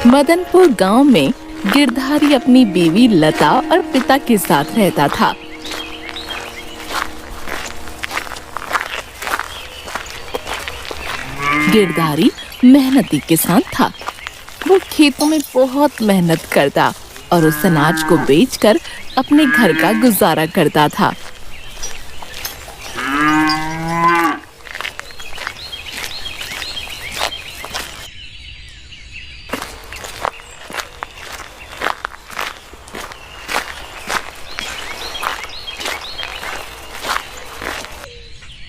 मदनपुर गांव में गिरधारी अपनी बीवी लता और पिता के साथ रहता था। गिरधारी मेहनती किसान था। वो खेतों में बहुत मेहनत करता और उस अनाज को बेचकर अपने घर का गुजारा करता था।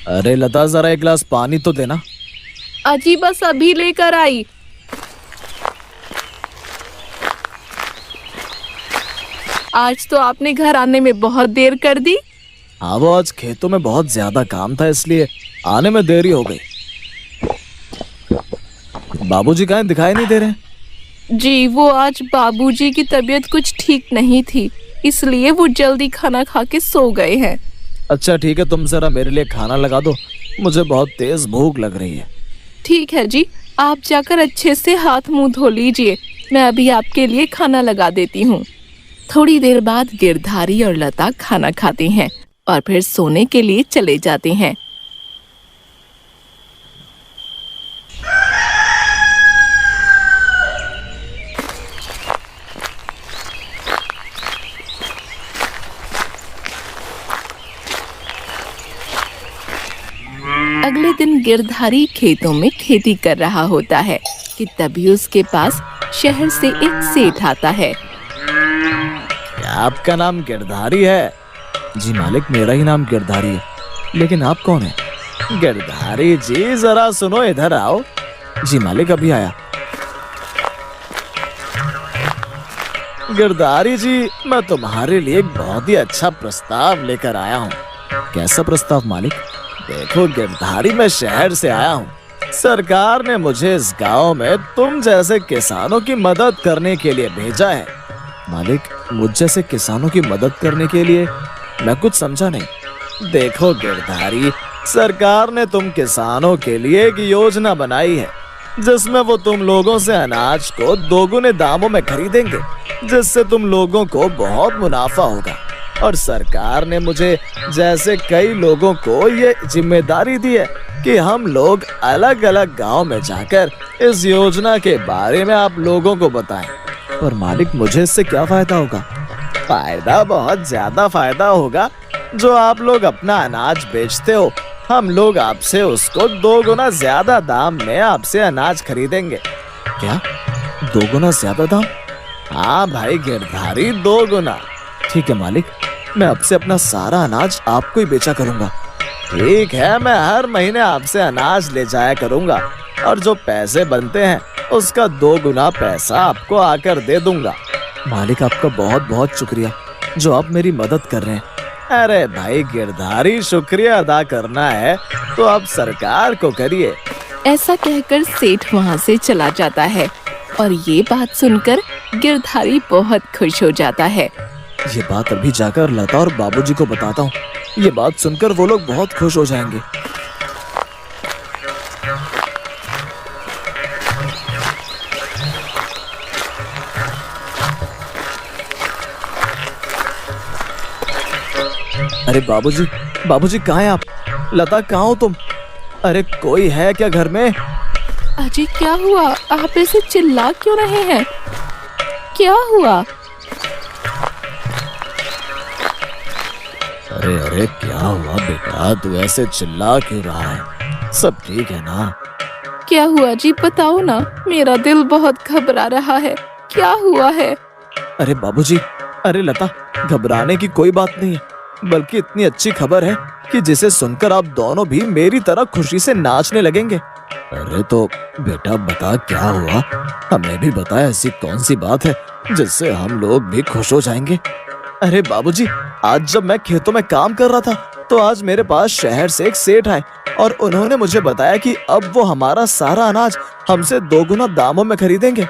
अरे लता, जरा एक गिलास पानी तो देना। अजी बस अभी लेकर आई। आज तो आपने घर आने में बहुत देर कर दी। हाँ, वो आज खेतों में बहुत ज्यादा काम था, इसलिए आने में देरी हो गई। बाबूजी कहाँ दिखाई नहीं दे रहे? जी, वो आज बाबूजी की तबीयत कुछ ठीक नहीं थी, इसलिए वो जल्दी खाना खा के सो गए हैं। अच्छा ठीक है, तुम जरा मेरे लिए खाना लगा दो, मुझे बहुत तेज भूख लग रही है। ठीक है जी, आप जाकर अच्छे से हाथ मुंह धो लीजिए, मैं अभी आपके लिए खाना लगा देती हूँ। थोड़ी देर बाद गिरधारी और लता खाना खाते हैं और फिर सोने के लिए चले जाते हैं। अगले दिन गिरधारी खेतों में खेती कर रहा होता है कि तभी उसके पास शहर से एक सेठ आता है। क्या आपका नाम गिरधारी है? जी मालिक, मेरा ही नाम गिरधारी है, लेकिन आप कौन है? गिरधारी जी जरा सुनो, इधर आओ। जी मालिक, अभी आया। गिरधारी जी, मैं तुम्हारे लिए एक बहुत ही अच्छा प्रस्ताव लेकर आया हूँ। कैसा प्रस्ताव मालिक? देखो गिरधारी, मैं शहर से आया हूँ। सरकार ने मुझे इस गांव में तुम जैसे किसानों की मदद करने के लिए भेजा है। मालिक, मुझ जैसे किसानों की मदद करने के लिए? मैं कुछ समझा नहीं। देखो गिरधारी, सरकार ने तुम किसानों के लिए एक योजना बनाई है, जिसमें वो तुम लोगों से अनाज को दोगुने दामों में खरीदेंगे, जिससे तुम लोगों को बहुत मुनाफा होगा। और सरकार ने मुझे जैसे कई लोगों को ये जिम्मेदारी दी है कि हम लोग अलग अलग गांव में जाकर इस योजना के बारे में आप लोगों को बताएं। पर मालिक, मुझे इससे क्या फायदा होगा? फायदा, बहुत ज्यादा फायदा होगा। जो आप लोग अपना अनाज बेचते हो, हम लोग आपसे उसको 2 गुना ज्यादा दाम में आपसे अनाज खरीदेंगे। क्या 2 गुना ज्यादा दाम? हाँ भाई गिरधारी, 2 गुना। ठीक है मालिक, मैं अब से अपना सारा अनाज आपको ही बेचा करूंगा। ठीक है, मैं हर महीने आपसे अनाज ले जाया करूंगा और जो पैसे बनते हैं उसका 2 गुना पैसा आपको आकर दे दूंगा। मालिक, आपका बहुत बहुत शुक्रिया जो आप मेरी मदद कर रहे हैं। अरे भाई गिरधारी, शुक्रिया अदा करना है तो आप सरकार को करिए। ऐसा कहकर सेठ वहाँ से चला जाता है और ये बात सुनकर गिरधारी बहुत खुश हो जाता है। ये बात अभी जाकर लता और बाबूजी को बताता हूँ। ये बात सुनकर वो लोग बहुत खुश हो जाएंगे। अरे बाबूजी, बाबूजी कहाँ हैं आप? लता, कहाँ हो तुम? अरे कोई है क्या घर में? अजी क्या हुआ? आप ऐसे चिल्ला क्यों रहे हैं? क्या हुआ? अरे अरे क्या हुआ बेटा, तू ऐसे चिल्ला क्यों रहा है? सब ठीक है ना? क्या हुआ जी, बताओ ना, मेरा दिल बहुत घबरा रहा है। क्या हुआ है? अरे बाबूजी, अरे लता, घबराने की कोई बात नहीं है, बल्कि इतनी अच्छी खबर है कि जिसे सुनकर आप दोनों भी मेरी तरह खुशी से नाचने लगेंगे। अरे तो बेटा बता, क्या हुआ? हमें भी बता, ऐसी कौन सी बात है जिससे हम लोग भी खुश हो जाएंगे? अरे बाबूजी, आज जब मैं खेतों में काम कर रहा था तो आज मेरे पास शहर से एक सेठ आए और उन्होंने मुझे बताया कि अब वो हमारा सारा अनाज हमसे 2 गुना दामों में खरीदेंगे।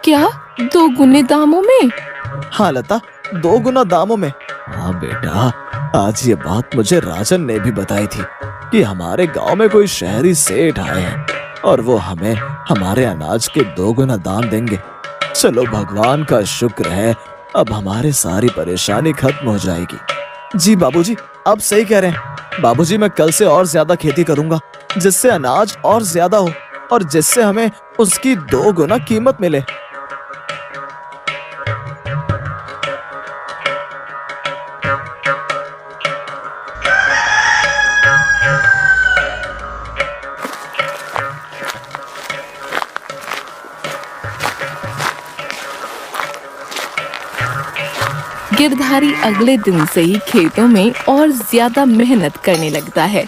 क्या 2 गुने दामों में? हाँ लता, 2 गुना दामों में। हाँ बेटा, आज ये बात मुझे राजन ने भी बताई थी कि हमारे गांव में कोई शहरी सेठ आए हैं और वो हमें हमारे अनाज के 2 गुना दाम देंगे। चलो भगवान का शुक्र है, अब हमारी सारी परेशानी खत्म हो जाएगी। जी बाबूजी, आप सही कह रहे हैं। बाबूजी, मैं कल से और ज्यादा खेती करूंगा, जिससे अनाज और ज्यादा हो और जिससे हमें उसकी 2 गुना कीमत मिले। गिरधारी अगले दिन से ही खेतों में और ज्यादा मेहनत करने लगता है।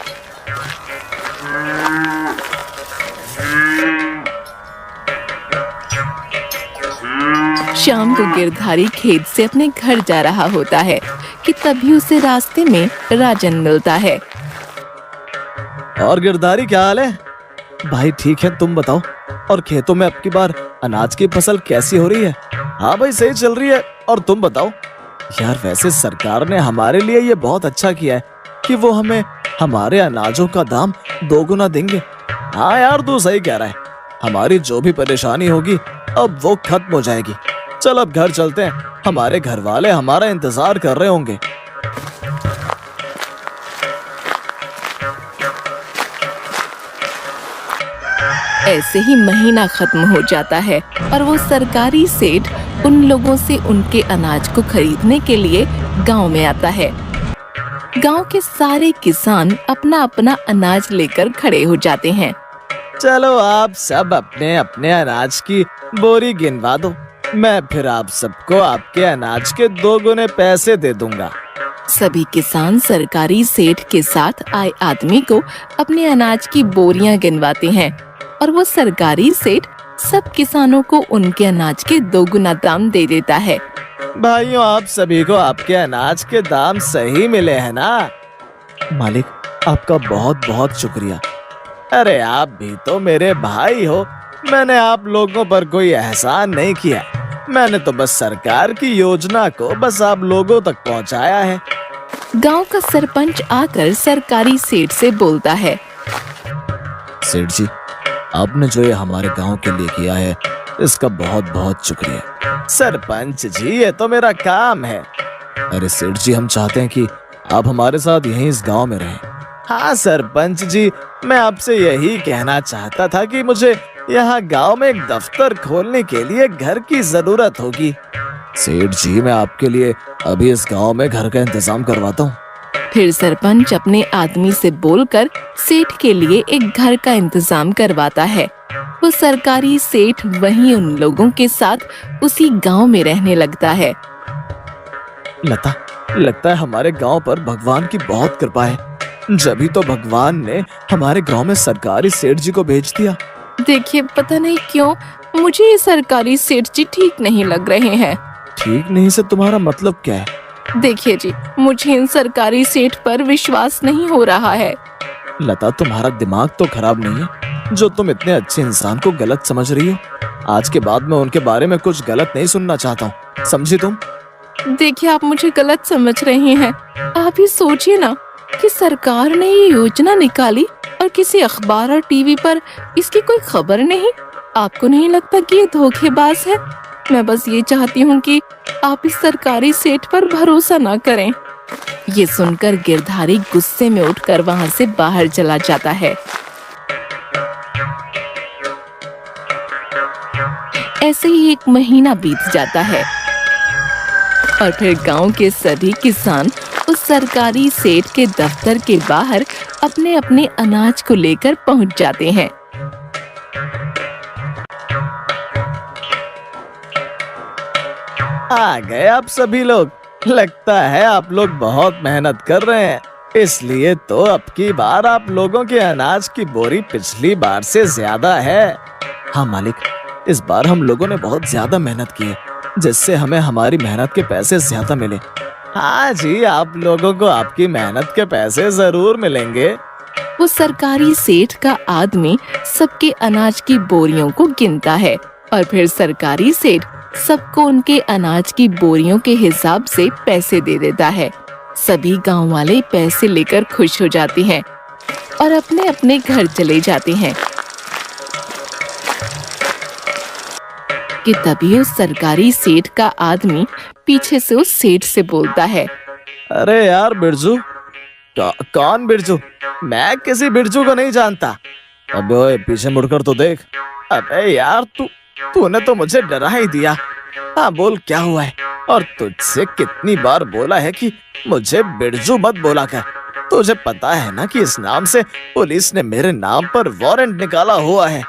शाम को गिरधारी खेत से अपने घर जा रहा होता है कि तभी उसे रास्ते में राजन मिलता है। और गिरधारी, क्या हाल है? भाई ठीक है, तुम बताओ। और खेतों में अब की बार अनाज की फसल कैसी हो रही है? हाँ भाई, सही चल रही है। और तुम बताओ। यार वैसे सरकार ने हमारे लिए ये बहुत अच्छा किया है कि वो हमें हमारे अनाजों का दाम 2 गुना देंगे। हाँ यार, तू सही कह रहा है। हमारी जो भी परेशानी होगी अब वो खत्म हो जाएगी। चल अब घर चलते हैं, हमारे घर वाले हमारा इंतजार कर रहे होंगे। ऐसे ही महीना खत्म हो जाता है और वो सरकारी सेठ उन लोगों से उनके अनाज को खरीदने के लिए गांव में आता है। गांव के सारे किसान अपना अपना अनाज लेकर खड़े हो जाते हैं। चलो आप सब अपने अपने अनाज की बोरी गिनवा दो, मैं फिर आप सबको आपके अनाज के 2 गुने पैसे दे दूंगा। सभी किसान सरकारी सेठ के साथ आए आदमी को अपने अनाज की बोरियां गिनवाते हैं और वो सरकारी सेठ सब किसानों को उनके अनाज के 2 गुना दाम दे देता है। भाइयों, आप सभी को आपके अनाज के दाम सही मिले हैं ना? मालिक, आपका बहुत बहुत शुक्रिया। अरे आप भी तो मेरे भाई हो, मैंने आप लोगों पर कोई एहसान नहीं किया। मैंने तो बस सरकार की योजना को बस आप लोगों तक पहुंचाया है। गांव का सरपंच आकर सरकारी सेठ से बोलता है। सेठ जी, आपने जो ये हमारे गांव के लिए किया है, इसका बहुत बहुत शुक्रिया। सरपंच जी, ये तो मेरा काम है। अरे सेठ जी, हम चाहते हैं कि आप हमारे साथ यहीं इस गांव में रहें। हाँ सरपंच जी, मैं आपसे यही कहना चाहता था कि मुझे यहाँ गांव में एक दफ्तर खोलने के लिए घर की जरूरत होगी। सेठ जी, मैं आपके लिए अभी इस गांव में घर का इंतजाम करवाता हूँ। फिर सरपंच अपने आदमी से बोलकर सेठ के लिए एक घर का इंतजाम करवाता है। वो सरकारी सेठ वहीं उन लोगों के साथ उसी गांव में रहने लगता है। लता, लगता है हमारे गांव पर भगवान की बहुत कृपा है। जभी तो भगवान ने हमारे गांव में सरकारी सेठ जी को भेज दिया। देखिए, पता नहीं क्यों मुझे ये सरकारी सेठ जी ठीक नहीं लग रहे हैं। ठीक नहीं से तुम्हारा मतलब क्या है? देखिए जी, मुझे इन सरकारी सेठ पर विश्वास नहीं हो रहा है। लता, तुम्हारा दिमाग तो खराब नहीं है जो तुम इतने अच्छे इंसान को गलत समझ रही हो। आज के बाद मैं उनके बारे में कुछ गलत नहीं सुनना चाहता हूँ, समझी तुम? देखिए, आप मुझे गलत समझ रहे हैं। आप ही सोचिए ना कि सरकार ने ये योजना निकाली और किसी अखबार और टीवी पर इसकी कोई खबर नहीं। आपको नहीं लगता कि ये धोखेबाज है? मैं बस ये चाहती हूँ कि आप इस सरकारी सेठ पर भरोसा ना करें। ये सुनकर गिरधारी गुस्से में उठकर वहाँ से बाहर चला जाता है। ऐसे ही एक महीना बीत जाता है और फिर गांव के सभी किसान उस सरकारी सेठ के दफ्तर के बाहर अपने अपने अनाज को लेकर पहुंच जाते हैं। आ गए आप सभी लोग। लगता है आप लोग बहुत मेहनत कर रहे हैं, इसलिए तो अब की बार आप लोगों के अनाज की बोरी पिछली बार से ज्यादा है। हाँ मालिक, इस बार हम लोगों ने बहुत ज्यादा मेहनत की है, जिससे हमें हमारी मेहनत के पैसे ज्यादा मिले। हाँ जी, आप लोगों को आपकी मेहनत के पैसे जरूर मिलेंगे। वो सरकारी सेठ का आदमी सबके अनाज की बोरियों को गिनता है और फिर सरकारी सेठ सबको उनके अनाज की बोरियों के हिसाब से पैसे दे देता है। सभी गांव वाले पैसे लेकर खुश हो जाते हैं और अपने अपने घर चले जाते हैं। कि तभी उस सरकारी सेठ का आदमी पीछे से उस सेठ से बोलता है। अरे यार बिरजू, कौन बिरजू? मैं किसी बिरजू को नहीं जानता। अबे ओए, पीछे मुड़कर तो देख। अबे यार, तूने तो मुझे डरा ही दिया। हाँ बोल, क्या हुआ है? और तुझसे कितनी बार बोला है कि मुझे बिरजू मत बोला कर। तुझे पता है ना कि इस नाम से पुलिस ने मेरे नाम पर वारंट निकाला हुआ है।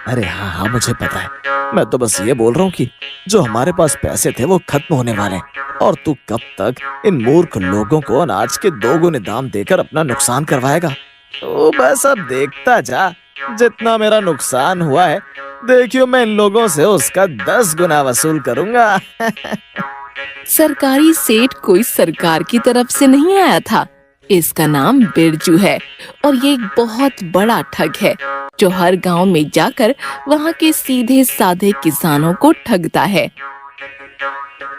अरे हाँ हाँ, मुझे पता है। मैं तो बस ये बोल रहा हूँ कि जो हमारे पास पैसे थे वो खत्म होने वाले हैं, और तू कब तक इन मूर्ख लोगों को अनाज के 2 गुने दाम देकर अपना नुकसान करवाएगा? तो बस अब देखता जा, जितना मेरा नुकसान हुआ है, देखियो मैं इन लोगों से उसका 10 गुना वसूल करूंगा। सरकारी सेठ कोई सरकार की तरफ से नहीं आया था। इसका नाम बिरजू है और ये एक बहुत बड़ा ठग है जो हर गांव में जाकर वहां के सीधे साधे किसानों को ठगता है।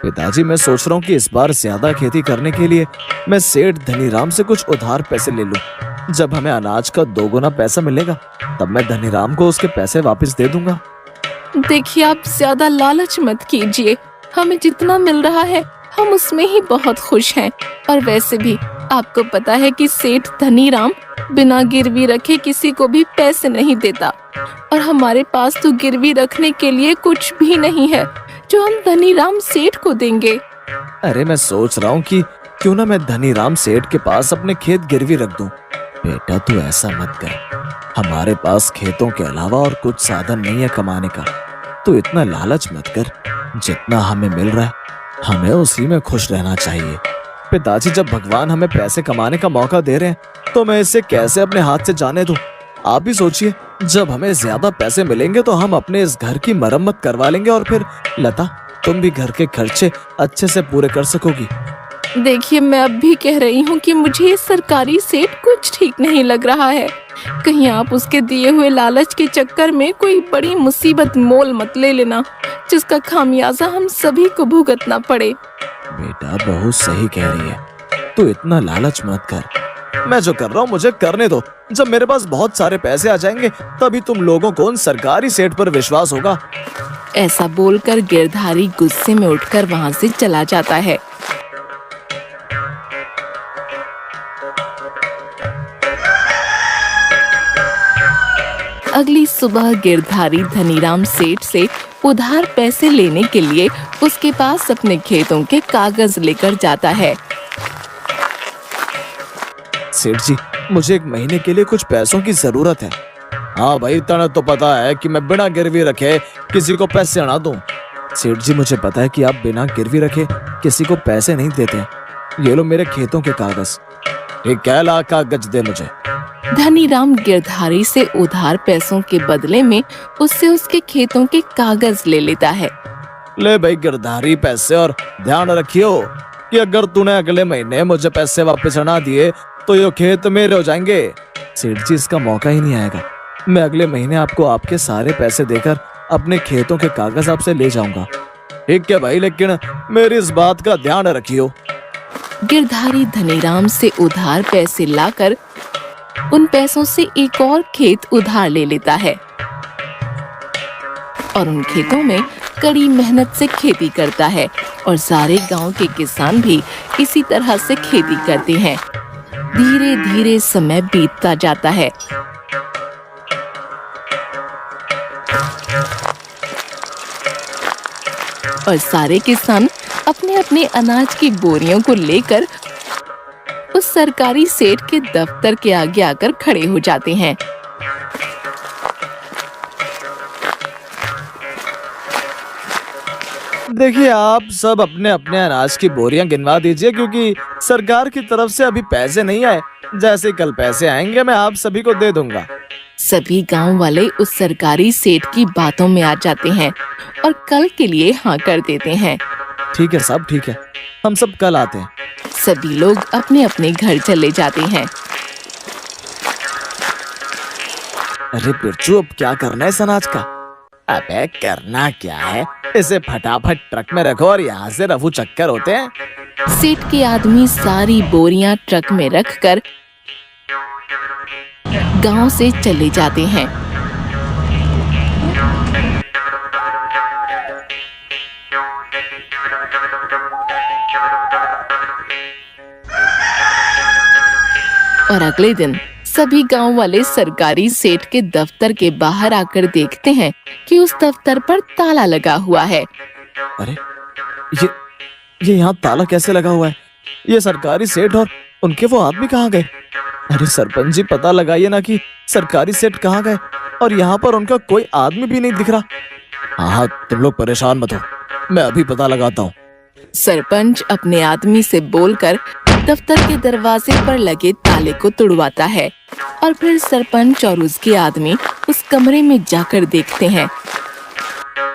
पिताजी, मैं सोच रहा हूँ कि इस बार ज्यादा खेती करने के लिए मैं सेठ धनीराम से कुछ उधार पैसे ले लूं। जब हमें अनाज का 2 गुना पैसा मिलेगा तब मैं धनीराम को उसके पैसे वापस दे दूंगा। देखिए, आप ज्यादा लालच मत कीजिए। हमें जितना मिल रहा है हम उसमें ही बहुत खुश हैं। और वैसे भी आपको पता है कि सेठ धनीराम बिना गिरवी रखे किसी को भी पैसे नहीं देता, और हमारे पास तो गिरवी रखने के लिए कुछ भी नहीं है जो हम धनीराम सेठ को देंगे। अरे मैं सोच रहा हूँ कि क्यों ना मैं धनीराम सेठ के पास अपने खेत गिरवी रख दूं। बेटा तू ऐसा मत कर, हमारे पास खेतों के अलावा और कुछ साधन नहीं है कमाने का। तू इतना लालच मत कर, जितना हमें मिल रहा है हमें उसी में खुश रहना चाहिए। पिताजी, जब भगवान हमें पैसे कमाने का मौका दे रहे हैं तो मैं इसे कैसे अपने हाथ से जाने दूं? आप भी सोचिए, जब हमें ज्यादा पैसे मिलेंगे तो हम अपने इस घर की मरम्मत करवा लेंगे, और फिर लता, तुम भी घर के खर्चे अच्छे से पूरे कर सकोगी। देखिए, मैं अब भी कह रही हूँ कि मुझे ये सरकारी सेठ कुछ ठीक नहीं लग रहा है। कहीं आप उसके दिए हुए लालच के चक्कर में कोई बड़ी मुसीबत मोल मत ले लेना, जिसका खामियाजा हम सभी को भुगतना पड़े। बेटा बहुत सही कह रही है, तू इतना लालच मत कर। मैं जो कर रहा हूँ मुझे करने दो। जब मेरे पास बहुत सारे पैसे आ जाएंगे तभी तुम लोगों को उन सरकारी सेठ पर विश्वास होगा। ऐसा बोलकर गिरधारी गुस्से में उठकर वहाँ से चला जाता है। अगली सुबह गिरधारी धनीराम सेठ से उधार पैसे लेने के लिए उसके पास अपने खेतों के कागज लेकर जाता है। सेठ जी, मुझे 1 महीने के लिए कुछ पैसों की जरूरत है। हाँ भाई, तने तो पता है कि मैं बिना गिरवी रखे किसी को पैसे ना दूं। सेठ जी, मुझे पता है कि आप बिना गिरवी रखे किसी को पैसे नहीं देते। ये लो मेरे खेतों के कागज। एक कैला कागज दे मुझे। धनीराम गिरधारी से उधार पैसों के बदले में उससे उसके खेतों के कागज ले लेता है। ले भाई गिरधारी पैसे, और ध्यान रखियो कि अगर तूने अगले महीने मुझे पैसे वापस ना दिए तो ये खेत मेरे हो जाएंगे। सेठ जी, इसका मौका ही नहीं आएगा। मैं अगले महीने आपको आपके सारे पैसे देकर अपने खेतों के कागज आपसे ले जाऊंगा। ठीक है भाई, लेकिन मेरी इस बात का ध्यान रखियो। गिरधारी धनीराम से उधार पैसे लाकर उन पैसों से एक और खेत उधार ले लेता है और उन खेतों में कड़ी मेहनत से खेती करता है। और सारे गांव के किसान भी इसी तरह से खेती करते हैं। धीरे धीरे समय बीतता जाता है। और सारे किसान अपने अपने अनाज की बोरियों को लेकर उस सरकारी सेठ के दफ्तर के आगे आकर खड़े हो जाते हैं। देखिए, आप सब अपने अपने अनाज की बोरियां गिनवा दीजिए, क्योंकि सरकार की तरफ से अभी पैसे नहीं आए। जैसे कल पैसे आएंगे मैं आप सभी को दे दूंगा। सभी गांव वाले उस सरकारी सेठ की बातों में आ जाते हैं और कल के लिए हाँ कर देते हैं। ठीक है सब ठीक है, हम सब कल आते हैं। सभी लोग अपने अपने घर चले जाते हैं। अरे बिरजू, अब क्या करना है इस अनाज का? अबे करना क्या है, इसे फटाफट ट्रक में रखो और यहाँ से रफू चक्कर होते हैं। सेठ के आदमी सारी बोरियां ट्रक में रखकर गांव से चले जाते हैं। और अगले दिन सभी गांव वाले सरकारी सेठ के दफ्तर के बाहर आकर देखते हैं कि उस दफ्तर पर ताला लगा हुआ है। अरे ये यहाँ ताला कैसे लगा हुआ है? ये सरकारी सेठ और उनके वो आदमी कहाँ गए? अरे सरपंच जी, पता लगाइए ना कि सरकारी सेठ कहाँ गए, और यहाँ पर उनका कोई आदमी भी नहीं दिख रहा। हाँ, तुम लोग परेशान मत हो, मैं अभी पता लगाता हूँ। सरपंच अपने आदमी से बोलकर दफ्तर के दरवाजे पर लगे ताले को तुड़वाता है और फिर सरपंच और उसके आदमी उस कमरे में जाकर देखते हैं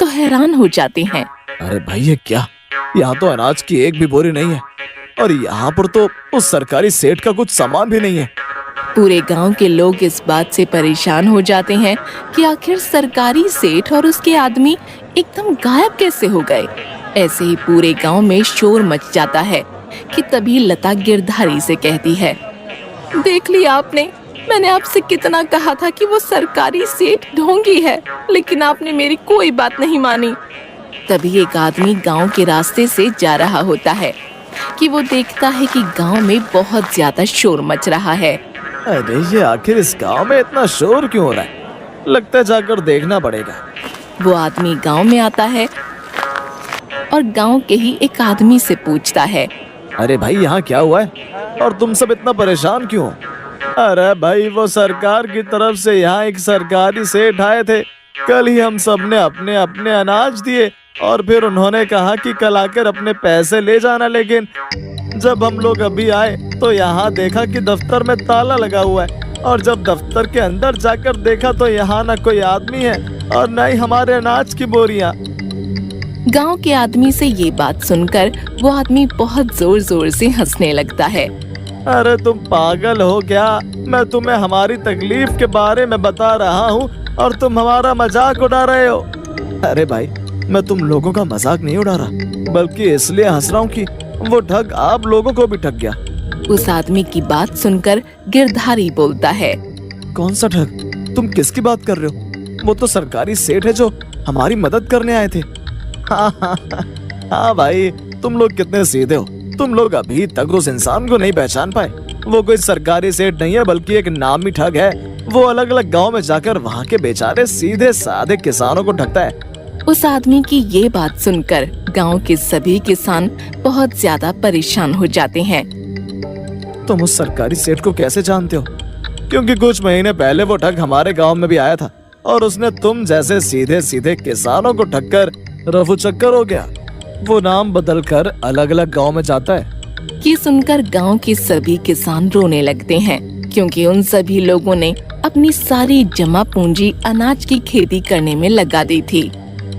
तो हैरान हो जाते हैं। अरे भाई, ये क्या? यहाँ तो अनाज की एक भी बोरी नहीं है, और यहाँ पर तो उस सरकारी सेठ का कुछ सामान भी नहीं है। पूरे गांव के लोग इस बात से परेशान हो जाते हैं कि आखिर सरकारी सेठ और उसके आदमी एकदम गायब कैसे हो गए। ऐसे ही पूरे गांव में शोर मच जाता है कि तभी लता गिरधारी से कहती है, देख लिया आपने, मैंने आपसे कितना कहा था कि वो सरकारी सेठ ढोंगी है, लेकिन आपने मेरी कोई बात नहीं मानी। तभी एक आदमी गांव के रास्ते से जा रहा होता है कि वो देखता है कि गांव में बहुत ज्यादा शोर मच रहा है। अरे ये आखिर इस गांव में इतना शोर क्यों हो रहा है? लगता है जाकर देखना पड़ेगा। वो आदमी गांव में आता है और गांव के ही एक आदमी से पूछता है, अरे भाई, यहाँ क्या हुआ है और तुम सब इतना परेशान क्यों? अरे भाई, वो सरकार की तरफ से यहाँ एक सरकारी सेठ आए थे। कल ही हम सब ने अपने अपने अनाज दिए और फिर उन्होंने कहा कि कल आकर अपने पैसे ले जाना, लेकिन जब हम लोग अभी आए तो यहाँ देखा कि दफ्तर में ताला लगा हुआ है, और जब दफ्तर के अंदर जाकर देखा तो यहाँ ना कोई आदमी है और न ही हमारे अनाज की बोरियां। गांव के आदमी से ये बात सुनकर वो आदमी बहुत जोर जोर से हंसने लगता है। अरे तुम पागल हो क्या? मैं तुम्हें हमारी तकलीफ के बारे में बता रहा हूँ और तुम हमारा मजाक उड़ा रहे हो। अरे भाई, मैं तुम लोगों का मजाक नहीं उड़ा रहा, बल्कि इसलिए हंस रहा हूँ कि वो ठग आप लोगों को भी ठग गया। उस आदमी की बात सुनकर गिरधारी बोलता है, कौन सा ठग? तुम किसकी बात कर रहे हो? वो तो सरकारी सेठ है जो हमारी मदद करने आए थे। हाँ भाई, तुम लोग कितने सीधे हो। तुम लोग अभी तक उस इंसान को नहीं पहचान पाए। वो कोई सरकारी सेठ नहीं है, बल्कि एक नामी ठग है। वो अलग अलग गांव में जाकर वहाँ के बेचारे सीधे साधे किसानों को ठगता है। उस आदमी की ये बात सुनकर गांव के सभी किसान बहुत ज्यादा परेशान हो जाते हैं। तुम उस सरकारी सेठ को कैसे जानते हो? क्योंकि कुछ महीने पहले वो ठग हमारे गांव में भी आया था और उसने तुम जैसे सीधे सीधे किसानों को ठगकर रफू चक्कर हो गया। वो नाम बदलकर अलग अलग गांव में जाता है। ये सुनकर गांव के सभी किसान रोने लगते हैं, क्योंकि उन सभी लोगों ने अपनी सारी जमा पूंजी अनाज की खेती करने में लगा दी थी।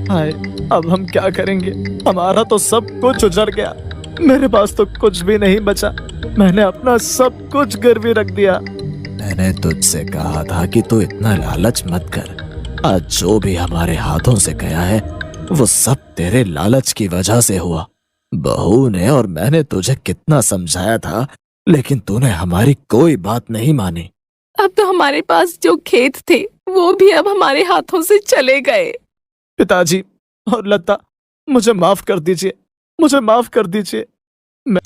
हाय, अब हम क्या करेंगे? हमारा तो सब कुछ उजड़ गया। मेरे पास तो कुछ भी नहीं बचा। मैंने अपना सब कुछ गिरवी रख दिया। मैंने तुझसे कहा था कि तू इतना लालच मत कर। आज जो भी हमारे हाथों से गया है वो सब तेरे लालच की वजह से हुआ। बहू ने और मैंने तुझे कितना समझाया था, लेकिन तूने हमारी कोई बात नहीं मानी। अब तो हमारे पास जो खेत थे वो भी अब हमारे हाथों से चले गए। पिताजी और लता, मुझे माफ कर दीजिए, मुझे माफ कर दीजिए। मैं